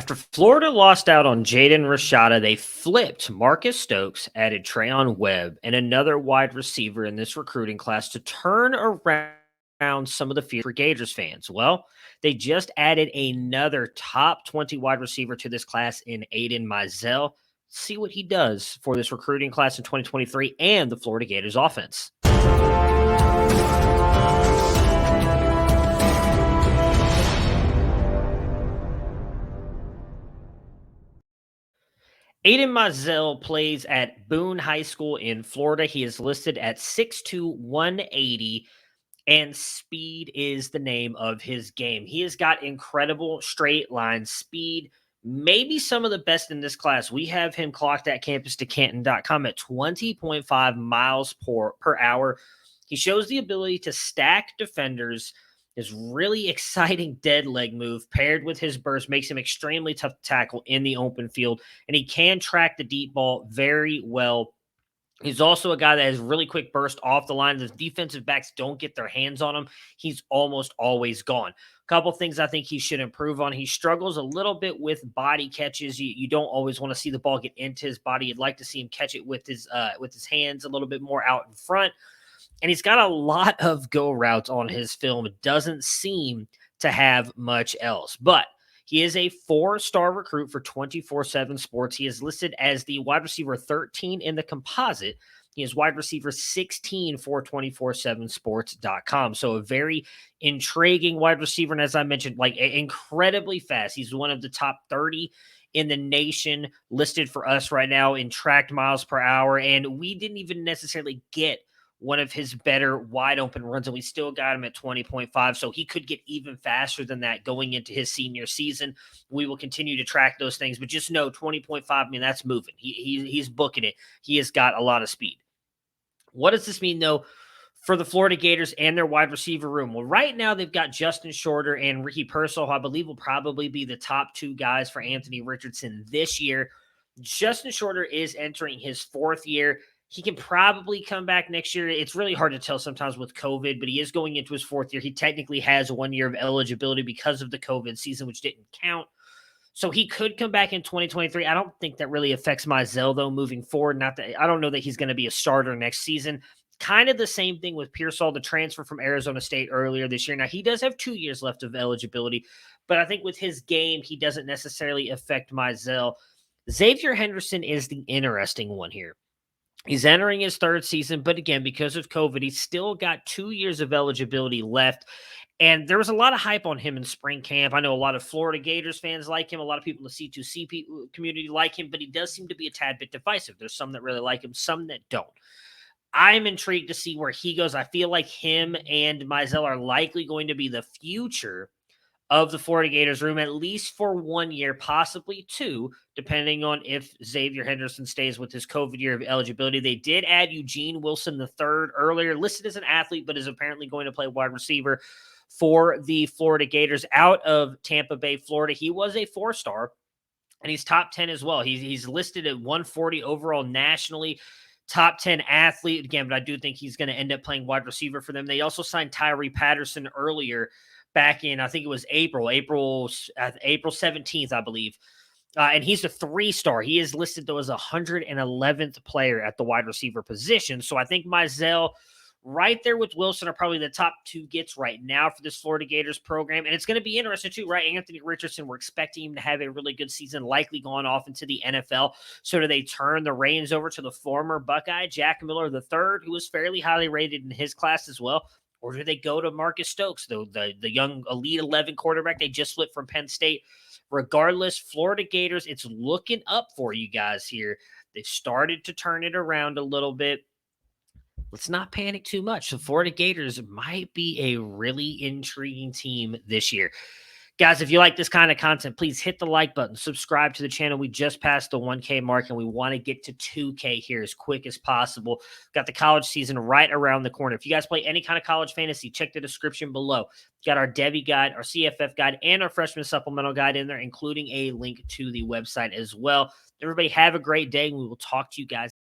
After Florida lost out on Jaden Rashada, they flipped Marcus Stokes, added Trayon Webb, and another wide receiver in this recruiting class to turn around some of the fear for Gators fans. Well, they just added another top 20 wide receiver to this class in Aidan Mizell. See what he does for this recruiting class in 2023 and the Florida Gators offense. Aiden Mazzell plays at Boone High School in Florida. He is listed at 6'2", 180, and speed is the name of his game. He has got incredible straight line speed, maybe some of the best in this class. We have him clocked at campus2canton.com at 20.5 miles per hour. He shows the ability to stack defenders. His really exciting dead leg move paired with his burst makes him extremely tough to tackle in the open field, and he can track the deep ball very well. He's also a guy that has really quick burst off the line. The defensive backs don't get their hands on him. He's almost always gone. A couple things I think he should improve on. He struggles a little bit with body catches. You don't always want to see the ball get into his body. You'd like to see him catch it with his hands a little bit more out in front. And he's got a lot of go routes on his film. It doesn't seem to have much else. But he is a 4-star recruit for 24/7 Sports. He is listed as the wide receiver 13 in the composite. He is wide receiver 16 for 247sports.com. So a very intriguing wide receiver. And as I mentioned, like incredibly fast. He's one of the top 30 in the nation listed for us right now in tracked miles per hour. And we didn't even necessarily get one of his better wide open runs, and we still got him at 20.5. So he could get even faster than that going into his senior season. We will continue to track those things, but just know 20.5, I mean, that's moving. He's booking it. He has got a lot of speed. What does this mean, though, for the Florida Gators and their wide receiver room? Well, right now they've got Justin Shorter and Ricky Pearsall, who I believe will probably be the top 2 guys for Anthony Richardson this year. Justin Shorter is entering his 4th year. He can probably come back next year. It's really hard to tell sometimes with COVID, but he is going into his 4th year. He technically has 1 year of eligibility because of the COVID season, which didn't count. So he could come back in 2023. I don't think that really affects Mizell, though, moving forward. Not that I don't know that he's going to be a starter next season. Kind of the same thing with Pearsall, the transfer from Arizona State earlier this year. Now, he does have 2 years left of eligibility, but I think with his game, he doesn't necessarily affect Mizell. Xavier Henderson is the interesting one here. He's entering his 3rd season, but again, because of COVID, he's still got 2 years of eligibility left. And there was a lot of hype on him in spring camp. I know a lot of Florida Gators fans like him. A lot of people in the C2C community like him, but he does seem to be a tad bit divisive. There's some that really like him, some that don't. I'm intrigued to see where he goes. I feel like him and Mizell are likely going to be the future of the Florida Gators room, at least for 1 year, possibly 2, depending on if Xavier Henderson stays with his COVID year of eligibility. They did add Eugene Wilson III earlier, listed as an athlete, but is apparently going to play wide receiver for the Florida Gators out of Tampa Bay, Florida. He was a 4-star, and he's top 10 as well. He's listed at 140 overall nationally. Top 10 athlete again, but I do think he's going to end up playing wide receiver for them. They also signed Tyree Patterson earlier back in, I think it was April 17th, I believe. And he's a 3-star. He is listed, though, as 111th player at the wide receiver position. So I think Mizell, right there with Wilson, are probably the top 2 gets right now for this Florida Gators program. And it's going to be interesting, too, right? Anthony Richardson, we're expecting him to have a really good season, likely going off into the NFL. So do they turn the reins over to the former Buckeye, Jack Miller III, who was fairly highly rated in his class as well? Or do they go to Marcus Stokes, the young Elite 11 quarterback they just flipped from Penn State? Regardless, Florida Gators, it's looking up for you guys here. They've started to turn it around a little bit. Let's not panic too much. The Florida Gators might be a really intriguing team this year. Guys, if you like this kind of content, please hit the like button, subscribe to the channel. We just passed the 1K mark, and we want to get to 2K here as quick as possible. Got the college season right around the corner. If you guys play any kind of college fantasy, check the description below. Got our Devy guide, our CFF guide, and our freshman supplemental guide in there, including a link to the website as well. Everybody have a great day, and we will talk to you guys